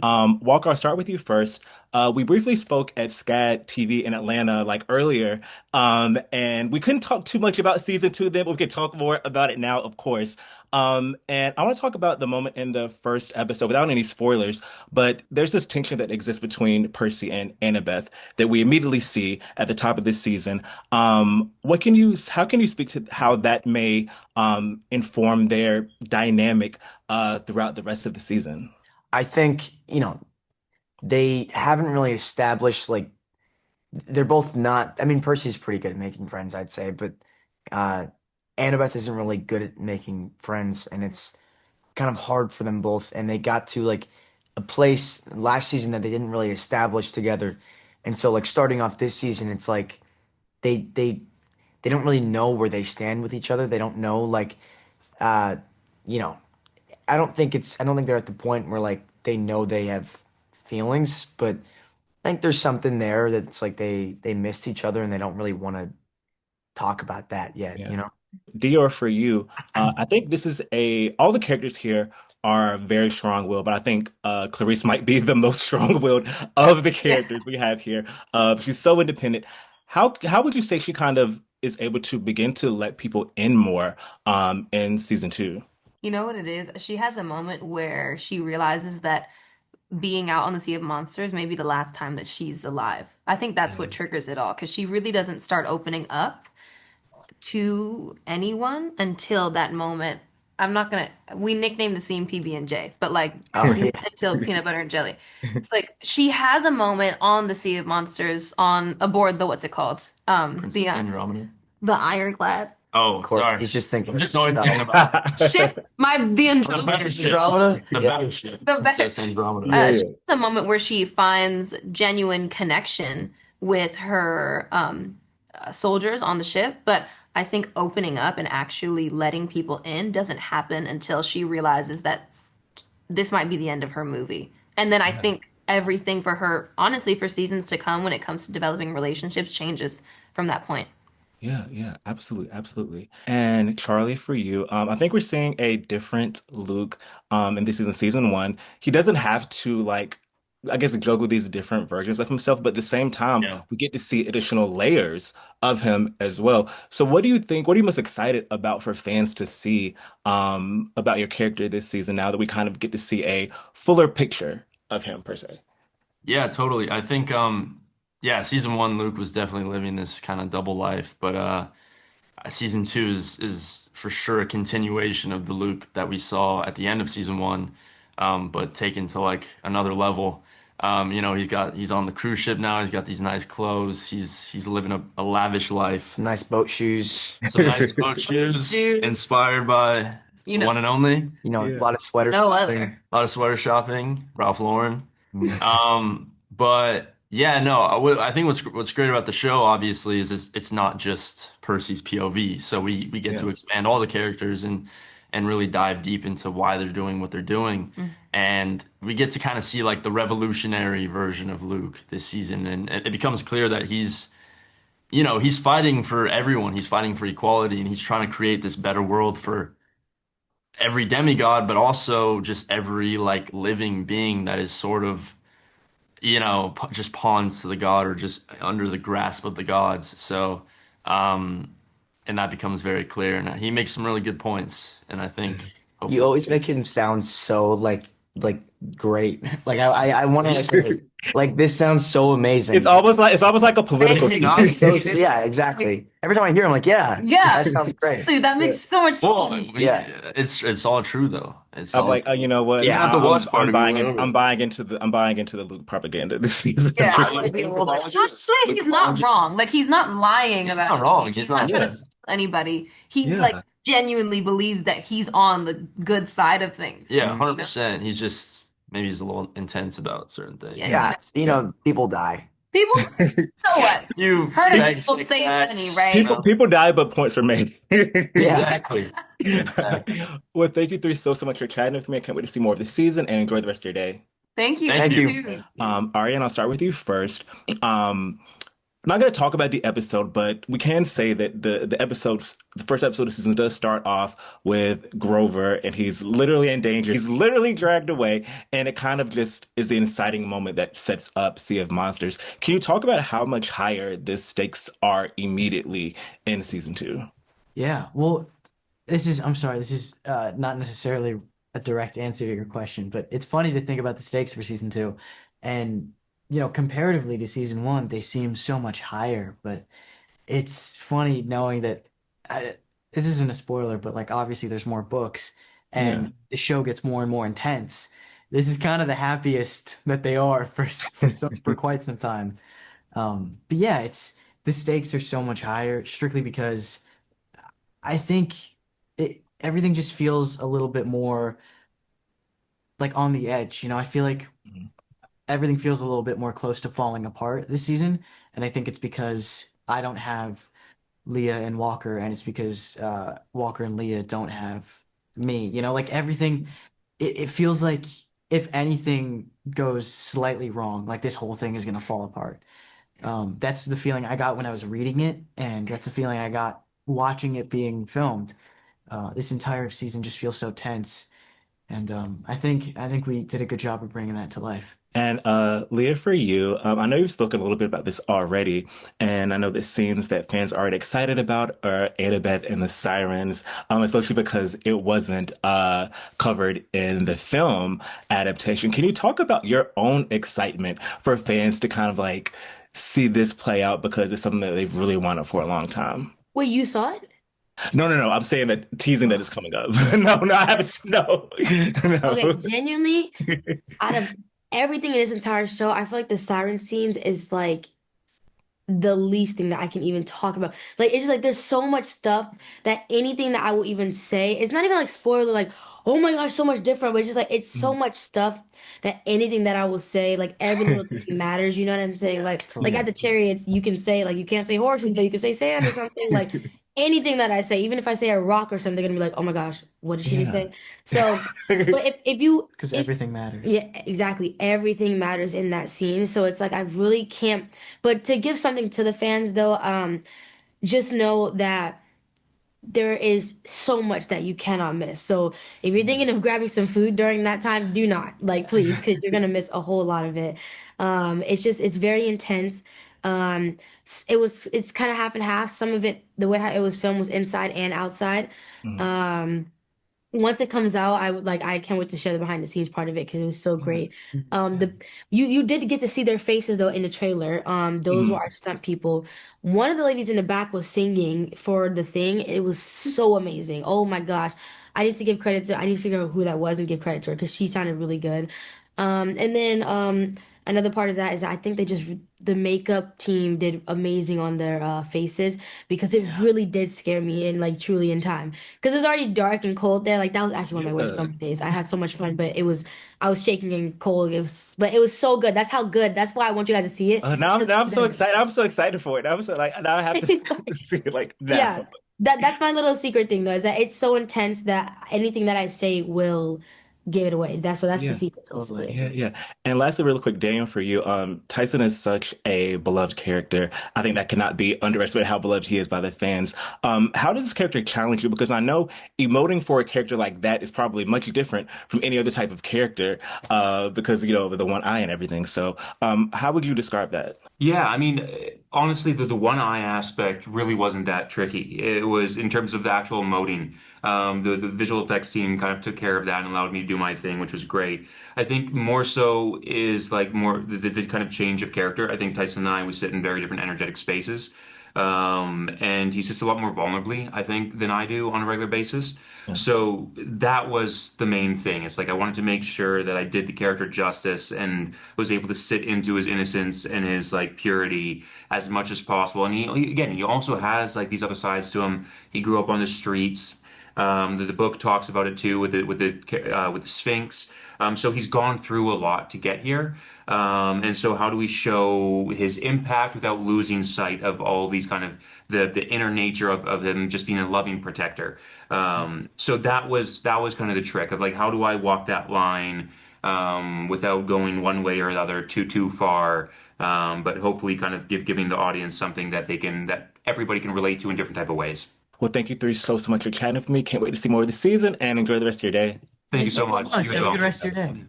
Walker, I'll start with you first. We briefly spoke at SCAD TV in Atlanta like earlier, and we couldn't talk too much about season two then, but we could talk more about it now, of course. And I want to talk about the moment in the first episode without any spoilers, but there's this tension that exists between Percy and Annabeth that we immediately see at the top of this season. How can you speak to how that may inform their dynamic throughout the rest of the season? I think, they haven't really established like they're both not. I mean, Percy's pretty good at making friends, I'd say, but uh Annabeth isn't really good at making friends, and it's kind of hard for them both. And they got to like a place last season that they didn't really establish together. And so like starting off this season, it's like they they they don't really know where they stand with each other. They don't know like uh you know, I don't think they're at the point where like they know they have feelings, but I think there's something there that's like they missed each other and they don't really want to talk about that yet, Yeah. you know? Dior, for you, I think this is all the characters here are very strong-willed, but I think Clarice might be the most strong-willed of the Yeah. characters we have here. She's so independent. How would you say she kind of is able to begin to let people in more in season two? You know what it is? She has a moment where she realizes that being out on the Sea of Monsters may be the last time that she's alive. I think that's what triggers it all because she really doesn't start opening up to anyone until that moment. I'm not gonna. We nicknamed the scene PB&J, but like Oh yeah. until peanut butter and jelly. It's like she has a moment on the Sea of Monsters on aboard the what's it called? Princess Andromeda. The Ironclad Oh, Court. sorry. He's just thinking I'm just always thinking about about ship. The the Andromeda. better ship. Andromeda. The Yeah. better ship. The better. Princess Andromeda. Yeah, She yeah. has a moment where she finds genuine connection with her soldiers on the ship, but I think opening up and actually letting people in doesn't happen until she realizes that this might be the end of her movie. And then I Yeah. think everything for her, honestly, for seasons to come when it comes to developing relationships changes from that point. Yeah, yeah, absolutely, absolutely. And Charlie, for you, I think we're seeing a different Luke in this season one. He doesn't have to like, I guess, juggle these different versions of himself, but at the same time, Yeah. we get to see additional layers of him as well. So what do you think, what are you most excited about for fans to see about your character this season now that we kind of get to see a fuller picture of him per se? Yeah, totally. I think yeah, season one Luke was definitely living this kind of double life, but season two is for sure a continuation of the Luke that we saw at the end of season one, but taken to like another level. He's on the cruise ship now. He's got these nice clothes. He's living a lavish life. Some nice boat shoes. Some nice boat shoes, Dude, inspired by you the know, one and only. A Yeah. lot of sweater no shopping. other. A lot of sweater shopping, Ralph Lauren. Mm. But yeah, no, I think what's great about the show, obviously, is it's not just Percy's POV. So we get Yeah. to expand all the characters and really dive deep into why they're doing what they're doing. Mm. And we get to kind of see like the revolutionary version of Luke this season. And it becomes clear that he's fighting for everyone. He's fighting for equality and he's trying to create this better world for every demigod, but also just every like living being that is sort of just pawns to the god or just under the grasp of the gods. So, and that becomes very clear. And he makes some really good points. And I think You hopefully always make him sound so like great. Like I want to like this sounds so It's amazing. almost like a Thank political you. speech. Yeah, exactly. Every time I hear him, like, yeah, Yeah, that sounds great. dude, that Yeah. makes so much well, sense. Yeah. it's all true though. It's I'm all like, oh, you know what? you Yeah. have to watch part I'm of it. buying in, Remember. I'm buying into the Luke propaganda this season. Yeah, I I'm like gonna be a Luke little bit. It's not to apologies. say Luke he's not apologies. wrong. Like he's not lying He's about not wrong. anything. He's He's not not. trying to Yeah. steal anybody. He like Yeah. genuinely believes that he's on the good side of things. Yeah, You know? 100%. He's just maybe he's a little intense about certain Yeah, things. Yeah, people die. people. So what? You Heard of beg people chick save facts, money, right? you know? People die, but points are made. Yeah. Exactly. Exactly. Well, thank you three so much for chatting with me. I can't wait to see more of the season and enjoy the rest of your day. Thank you. Thank Thank you. you. Too. Thank you. Aryan, I'll start with you first. Um, I'm not going to talk about the episode, but we can say that the first episode of the season does start off with Grover, and he's literally in danger. He's literally dragged away, and it kind of just is the inciting moment that sets up Sea of Monsters. Can you talk about how much higher the stakes are immediately in season two? Yeah, well, I'm sorry, this is not necessarily a direct answer to your question, but it's funny to think about the stakes for season two. And, comparatively to season one, they seem so much higher, but it's funny knowing that this isn't a spoiler, but like obviously there's more books Yeah. and the show gets more and more intense. This is kind of the happiest that they are for quite some time. But yeah, it's the stakes are so much higher strictly because I think everything just feels a little bit more like on the edge. I feel like everything feels a little bit more close to falling apart this season, and I think it's because I don't have Leah and Walker, and it's because Walker and Leah don't have me. Like everything, it feels like if anything goes slightly wrong, like this whole thing is gonna fall apart. That's the feeling I got when I was reading it, and that's the feeling I got watching it being filmed. This entire season just feels so tense, and I think we did a good job of bringing that to life. And Leah, for you, I know you've spoken a little bit about this already, and I know the scenes that fans are already excited about are Annabeth and the Sirens, especially because it wasn't covered in the film adaptation. Can you talk about your own excitement for fans to kind of like see this play out because it's something that they've really wanted for a long time? Wait, you saw it? No, no, no. I'm saying that teasing that is coming up. No, no, I haven't. No, Okay, no. genuinely, out of everything in this entire show, I feel like the siren scenes is like the least thing that I can even talk about. Like it's just like there's so much stuff that anything that I will even say, it's not even like spoiler, like, oh my gosh, so much different, but it's just like it's so much stuff that anything that I will say, like every little thing matters, you know what I'm saying? Like Totally. at the chariots, you can say like you can't say horse, but you can say sand or something. Like anything that I say, even if I say a rock or something, they're gonna be like, oh my gosh, what did she just Yeah. say? So, but if you Because if everything matters. yeah, exactly. Everything matters in that scene. So it's like I really can't. But to give something to the fans though, just know that there is so much that you cannot miss. So if you're thinking of grabbing some food during that time, do not, like, please, because you're gonna miss a whole lot of it. It's very intense. It's kind of half and half. Some of it, the way how it was filmed was inside and outside. Mhm. Um, Once it comes out, I can't wait to share the behind the scenes part of it because it was so Yeah. great. Yeah. The you did get to see their faces though in the trailer. Those were Mhm. our stunt people. One of the ladies in the back was singing for the thing. It was so amazing. Oh my gosh. I need to figure out who that was and give credit to her because she sounded really good. And then another part of that is I think the makeup team did amazing on their faces because it Yeah. really did scare me and like truly in time. Because it was already dark and cold there. Like that was actually one of my worst Yeah. filming days. I had so much fun, but I was shaking and cold. But it was so good. That's how good. That's why I want you guys to see it. Now I'm so excited. I'm so excited for it. I'm so like now I have to see it like Yeah, now. that's my little secret thing though, is that it's so intense that anything that I say will give it away. That's the Yeah. secret Totally. basically. Yeah, yeah. And lastly, really quick, Daniel, for you, Tyson is such a beloved character. I think that cannot be underestimated how beloved he is by the fans. How does this character challenge you? Because I know emoting for a character like that is probably much different from any other type of character, because you know, the one eye and everything. So, how would you describe that? Yeah, I mean, honestly, the one eye aspect really wasn't that tricky. It was in terms of the actual emoting. The visual effects team kind of took care of that and allowed me to do my thing, which was great. I think more so is like more the kind of change of character. I think Tyson and I, we sit in very different energetic spaces. And he sits a lot more vulnerably, I think, than I do on a regular basis. Yeah. So that was the main thing. It's like I wanted to make sure that I did the character justice and was able to sit into his innocence and his like purity as much as possible. And again, he also has like these other sides to him. He grew up on the streets. The book talks about it too with the Sphinx. So he's gone through a lot to get here. And so how do we show his impact without losing sight of all these kind of the inner nature of him just being a loving protector? So that was kind of the trick of like how do I walk that line without going one way or the other too far. But hopefully, kind of giving the audience something that everybody can relate to in different type of ways. Well, thank you three so much for chatting with me. Can't wait to see more of the season and enjoy the rest of your day. Thank you Thank you so so much. much. You as Have a good well. rest of your day.